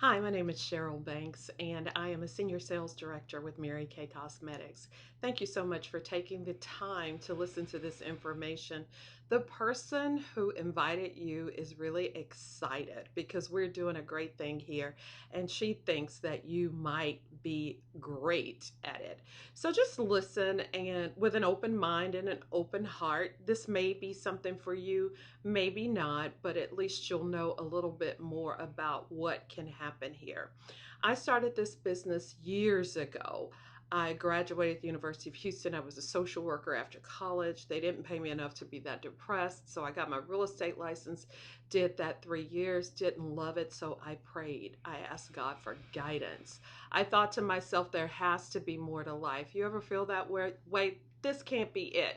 Hi, my name is Cheryl Banks, and I am a Senior Sales Director with Mary Kay Cosmetics. Thank you so much for taking the time to listen to this information. The person who invited you is really excited because we're doing a great thing here, and she thinks that you might be great at it. So just listen and with an open mind and an open heart. This may be something for you, maybe not, but at least you'll know a little bit more about what can happen here. I started this business years ago. I graduated at the University of Houston. I was a social worker after college. They didn't pay me enough to be that depressed, so I got my real estate license, did that 3 years, didn't love it, so I prayed. I asked God for guidance. I thought to myself, there has to be more to life. You ever feel that way? Wait, this can't be it.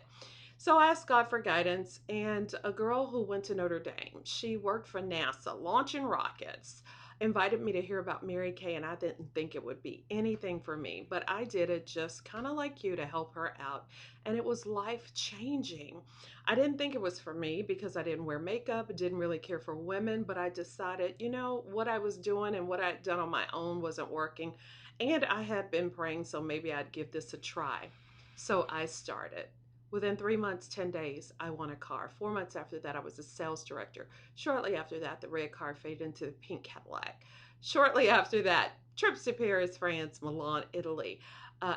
So I asked God for guidance, and a girl who went to Notre Dame, she worked for NASA, launching rockets, invited me to hear about Mary Kay, and I didn't think it would be anything for me, but I did it just kind of like you to help her out, and it was life changing. I didn't think it was for me because I didn't wear makeup, didn't really care for women, but I decided, what I was doing and what I'd done on my own wasn't working, and I had been praying, so maybe I'd give this a try. So I started. Within 3 months, 10 days, I won a car. 4 months after that, I was a sales director. Shortly after that, the red car faded into the pink Cadillac. Shortly after that, trips to Paris, France, Milan, Italy.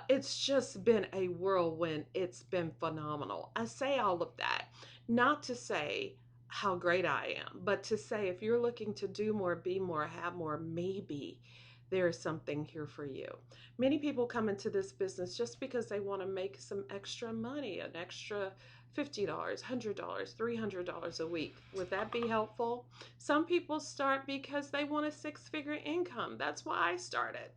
It's just been a whirlwind. It's been phenomenal. I say all of that not to say how great I am, but to say if you're looking to do more, be more, have more, maybe there is something here for you. Many people come into this business just because they want to make some extra money, an extra $50, $100, $300 a week. Would that be helpful? Some people start because they want a six-figure income. That's why I started.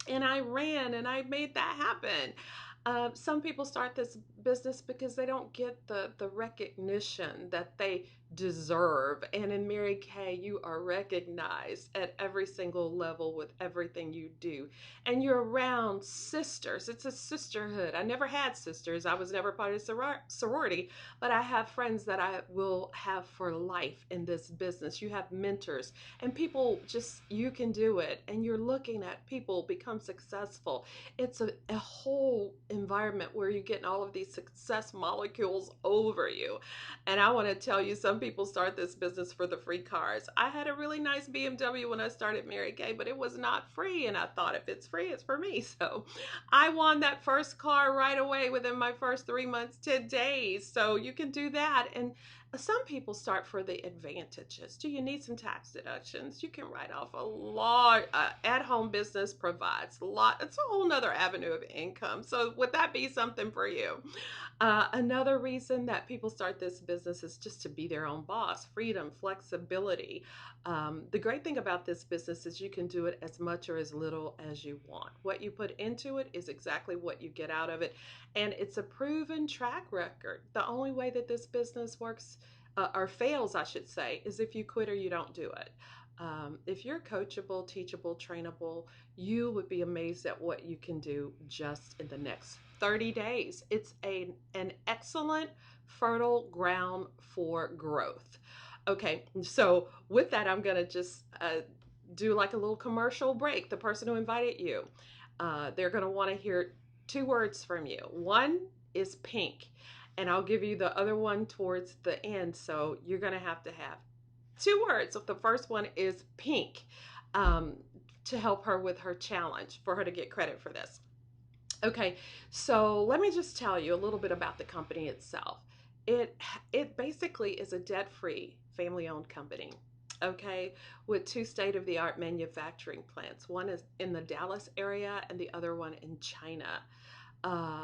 And I ran and I made that happen. Some people start this business because they don't get the recognition that they deserve. And in Mary Kay, you are recognized at every single level with everything you do. And you're around sisters. It's a sisterhood. I never had sisters. I was never part of sorority, but I have friends that I will have for life in this business. You have mentors and people just, you can do it. And you're looking at people become successful. It's a whole environment where you're getting all of these success molecules over you. And I want to tell you, some people start this business for the free cars. I had a really nice BMW when I started Mary Kay, but it was not free. And I thought if it's free, it's for me. So I won that first car right away within my first 3 months, 10 days. So you can do that. And some people start for the advantages. Do you need some tax deductions? You can write off a lot. At-home business provides a lot. It's a whole nother avenue of income. So would that be something for you? Another reason that people start this business is just to be their own boss. Freedom, flexibility. The great thing about this business is you can do it as much or as little as you want. What you put into it is exactly what you get out of it. And it's a proven track record. The only way that this business works or fails, I should say, is if you quit or you don't do it. If you're coachable, teachable, trainable, you would be amazed at what you can do just in the next 30 days. It's an excellent fertile ground for growth. Okay, so with that, I'm going to just do like a little commercial break. The person who invited you, they're going to want to hear two words from you. One is pink, and I'll give you the other one towards the end. So you're going to have two words. So the first one is pink, to help her with her challenge, for her to get credit for this. Okay, so let me just tell you a little bit about the company itself. It basically is a debt-free, family-owned company. Okay, with two state-of-the-art manufacturing plants. One is in the Dallas area and the other one in China.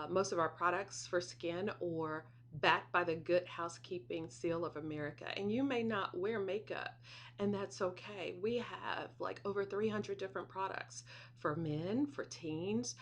Most of our products for skin are backed by the Good Housekeeping Seal of America. And you may not wear makeup, and that's okay. We have like over 300 different products for men, for teens,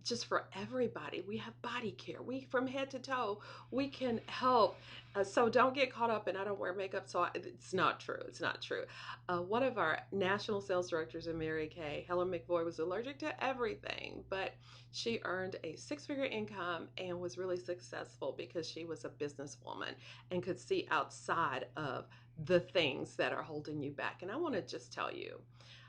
just for everybody. We have body care. From head to toe, we can help. So don't get caught up in I don't wear makeup. It's not true. It's not true. One of our national sales directors in Mary Kay, Helen McVoy, was allergic to everything, but she earned a six-figure income and was really successful because she was a businesswoman and could see outside of the things that are holding you back. And I want to just tell you,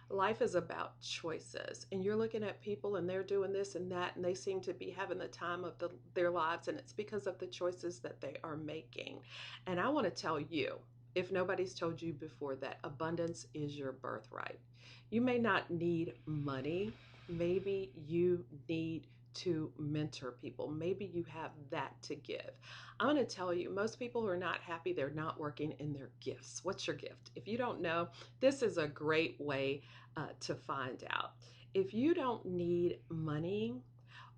Life is about choices, and you're looking at people and they're doing this and that, and they seem to be having the time of their lives, and it's because of the choices that they are making. And I want to tell you, if nobody's told you before, that abundance is your birthright. You may not need money, maybe you need to mentor people. Maybe you have that to give. I'm going to tell you, most people who are not happy, they're not working in their gifts. What's your gift? If you don't know, this is a great way to find out. If you don't need money,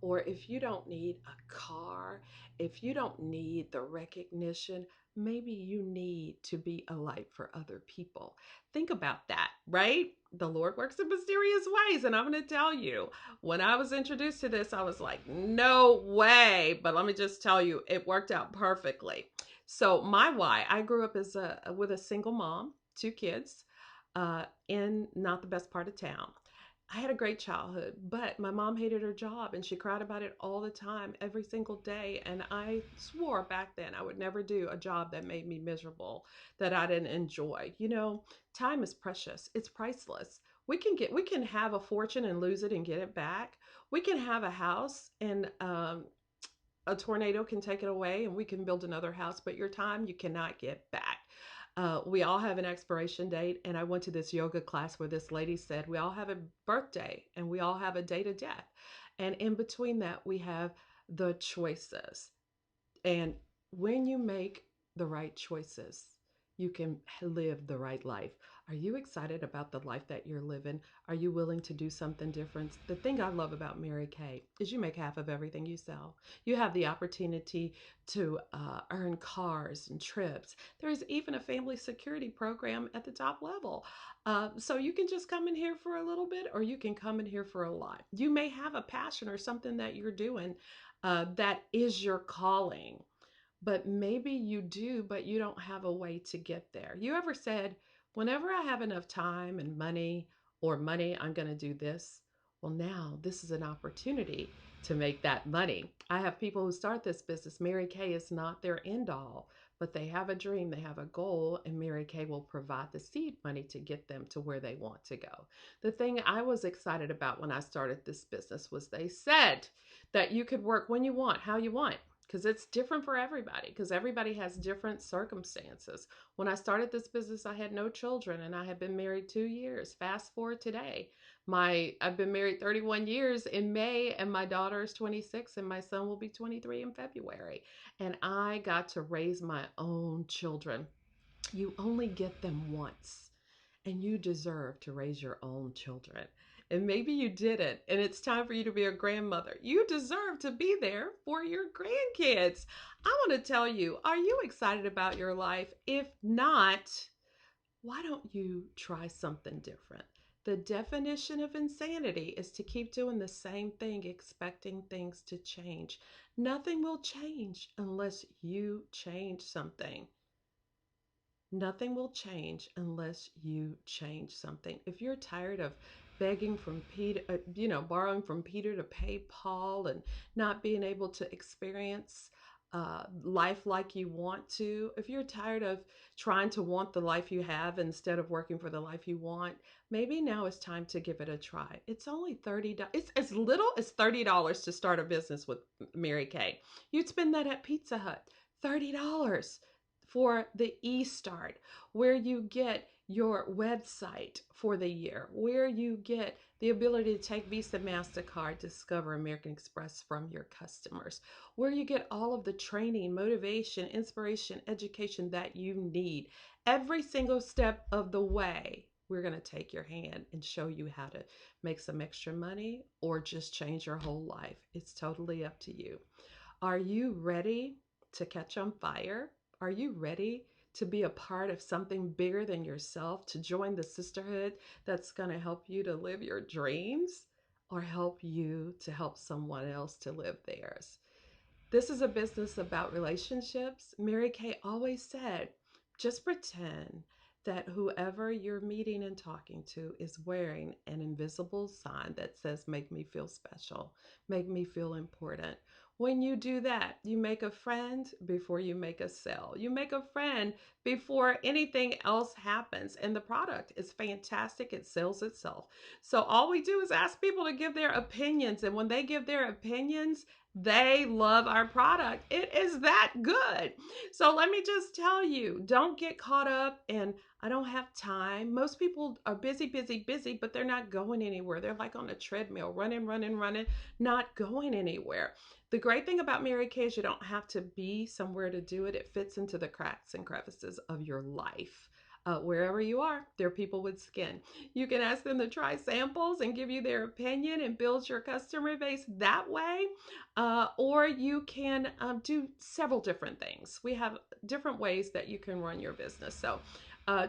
or if you don't need a car, if you don't need the recognition, maybe you need to be a light for other people. Think about that, right? The Lord works in mysterious ways. And I'm going to tell you, when I was introduced to this, I was like, no way. But let me just tell you, it worked out perfectly. So my why, I grew up with a single mom, two kids, in not the best part of town. I had a great childhood, but my mom hated her job and she cried about it all the time, every single day. And I swore back then I would never do a job that made me miserable, that I didn't enjoy. You know, time is precious. It's priceless. We can have a fortune and lose it and get it back. We can have a house and a tornado can take it away and we can build another house, but your time you cannot get back. We all have an expiration date. And I went to this yoga class where this lady said, we all have a birthday and we all have a date of death. And in between that, we have the choices. And when you make the right choices, you can live the right life. Are you excited about the life that you're living? Are you willing to do something different? The thing I love about Mary Kay is you make half of everything you sell. You have the opportunity to earn cars and trips. There's even a family security program at the top level. So you can just come in here for a little bit, or you can come in here for a lot. You may have a passion or something that you're doing that is your calling. But maybe you do, but you don't have a way to get there. You ever said, whenever I have enough time and money, I'm going to do this? Well, now this is an opportunity to make that money. I have people who start this business. Mary Kay is not their end all, but they have a dream, they have a goal, and Mary Kay will provide the seed money to get them to where they want to go. The thing I was excited about when I started this business was they said that you could work when you want, how you want, because it's different for everybody, because everybody has different circumstances. When I started this business, I had no children and I had been married 2 years. Fast forward today, I've been married 31 years in May, and my daughter is 26 and my son will be 23 in February. And I got to raise my own children. You only get them once, and you deserve to raise your own children. And maybe you didn't, and it's time for you to be a grandmother. You deserve to be there for your grandkids. I want to tell you, are you excited about your life? If not, why don't you try something different? The definition of insanity is to keep doing the same thing, expecting things to change. Nothing will change unless you change something. Nothing will change unless you change something. If you're tired of begging from Peter, borrowing from Peter to pay Paul, and not being able to experience life like you want to, if you're tired of trying to want the life you have instead of working for the life you want, maybe now is time to give it a try. It's only $30. It's as little as $30 to start a business with Mary Kay. You'd spend that at Pizza Hut. $30 for the eStart, where you get your website for the year, where you get the ability to take Visa, MasterCard, Discover, American Express from your customers, where you get all of the training, motivation, inspiration, education that you need. Every single step of the way, we're going to take your hand and show you how to make some extra money or just change your whole life. It's totally up to you. Are you ready to catch on fire? Are you ready to be a part of something bigger than yourself, to join the sisterhood that's going to help you to live your dreams, or help you to help someone else to live theirs? This is a business about relationships. Mary Kay always said, just pretend that whoever you're meeting and talking to is wearing an invisible sign that says, make me feel special, make me feel important. When you do that, you make a friend before you make a sale. You make a friend before anything else happens. And the product is fantastic. It sells itself. So all we do is ask people to give their opinions. And when they give their opinions, they love our product. It is that good. So let me just tell you, don't get caught up in, I don't have time. Most people are busy, busy, busy, but they're not going anywhere. They're like on a treadmill, running, running, running, not going anywhere. The great thing about Mary Kay is you don't have to be somewhere to do it. It fits into the cracks and crevices of your life. Wherever you are, there are people with skin. You can ask them to try samples and give you their opinion and build your customer base that way. Or you can do several different things. We have different ways that you can run your business. So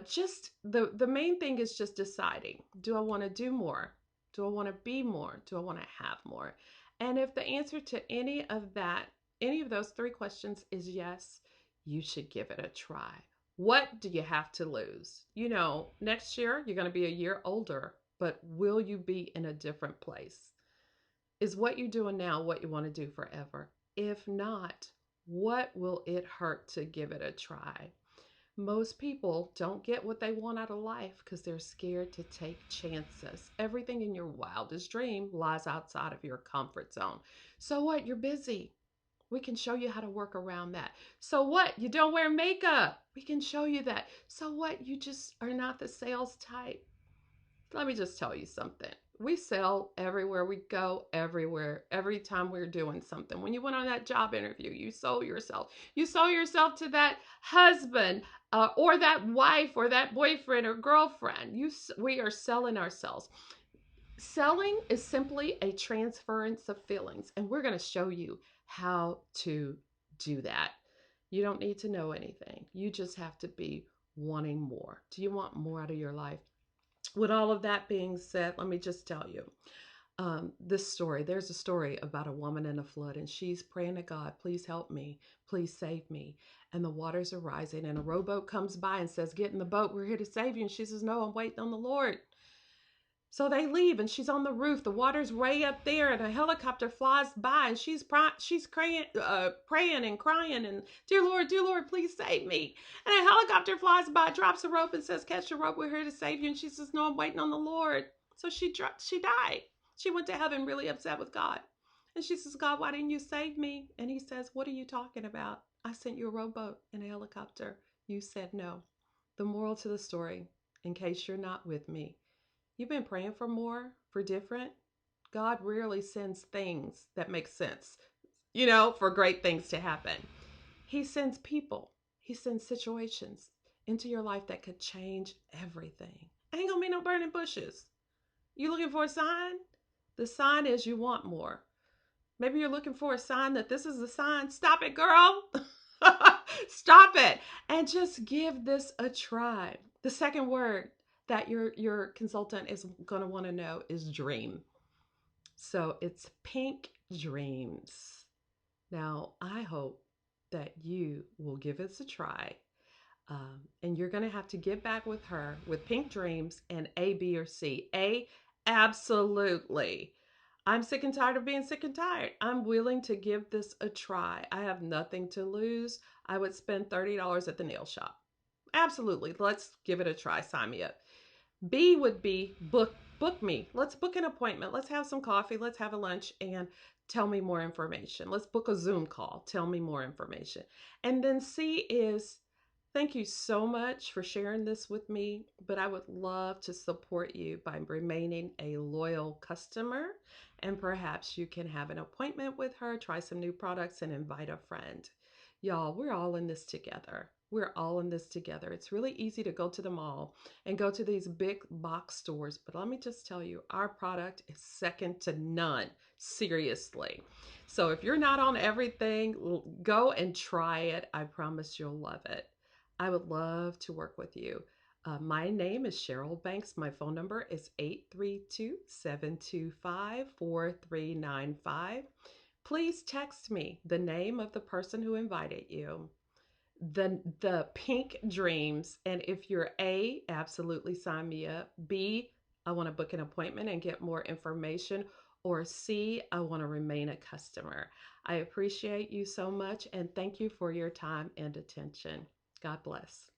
just the main thing is just deciding, do I want to do more? Do I want to be more? Do I want to have more? And if the answer to any of that, any of those three questions is yes, you should give it a try. What do you have to lose? You know, next year you're going to be a year older, but will you be in a different place? Is what you're doing now what you want to do forever? If not, what will it hurt to give it a try? Most people don't get what they want out of life because they're scared to take chances. Everything in your wildest dream lies outside of your comfort zone. So what? You're busy. We can show you how to work around that. So what? You don't wear makeup. We can show you that. So what? You just are not the sales type. Let me just tell you something. We sell everywhere we go, everywhere, every time we're doing something. When you went on that job interview, you sold yourself. You sold yourself to that husband or that wife or that boyfriend or girlfriend. We are selling ourselves. Selling is simply a transference of feelings, and we're going to show you how to do that. You don't need to know anything. You just have to be wanting more. Do you want more out of your life? With all of that being said, let me just tell you this story. There's a story about a woman in a flood, and she's praying to God, please help me, please save me. And the waters are rising, and a rowboat comes by and says, get in the boat, we're here to save you. And she says, no, I'm waiting on the Lord. So they leave, and she's on the roof. The water's way up there, and a helicopter flies by, and she's praying and crying, and dear Lord, please save me. And a helicopter flies by, drops a rope, and says, catch the rope, we're here to save you. And she says, no, I'm waiting on the Lord. So she died. She went to heaven really upset with God. And she says, God, why didn't you save me? And he says, what are you talking about? I sent you a rowboat and a helicopter. You said no. The moral to the story, in case you're not with me, you've been praying for more, for different. God rarely sends things that make sense, for great things to happen. He sends people. He sends situations into your life that could change everything. Ain't gonna be no burning bushes. You looking for a sign? The sign is you want more. Maybe you're looking for a sign that this is the sign. Stop it, girl. Stop it. And just give this a try. The second word that your consultant is going to want to know is dream. So it's pink dreams. Now, I hope that you will give this a try. And you're going to have to get back with her with pink dreams and A, B, or C. A, absolutely. I'm sick and tired of being sick and tired. I'm willing to give this a try. I have nothing to lose. I would spend $30 at the nail shop. Absolutely. Let's give it a try. Sign me up. B would be book me. Let's book an appointment. Let's have some coffee. Let's have a lunch and tell me more information. Let's book a Zoom call. Tell me more information. And then C is, thank you so much for sharing this with me, but I would love to support you by remaining a loyal customer, and perhaps you can have an appointment with her, try some new products, and invite a friend. Y'all, we're all in this together. We're all in this together. It's really easy to go to the mall and go to these big box stores, but let me just tell you, our product is second to none. Seriously. So if you're not on everything, go and try it. I promise you'll love it. I would love to work with you. My name is Cheryl Banks. My phone number is 832-725-4395. Please text me the name of the person who invited you, the pink dreams, and if you're A, absolutely sign me up. B, I want to book an appointment and get more information. or C, I want to remain a customer. I appreciate you so much and thank you for your time and attention. God bless.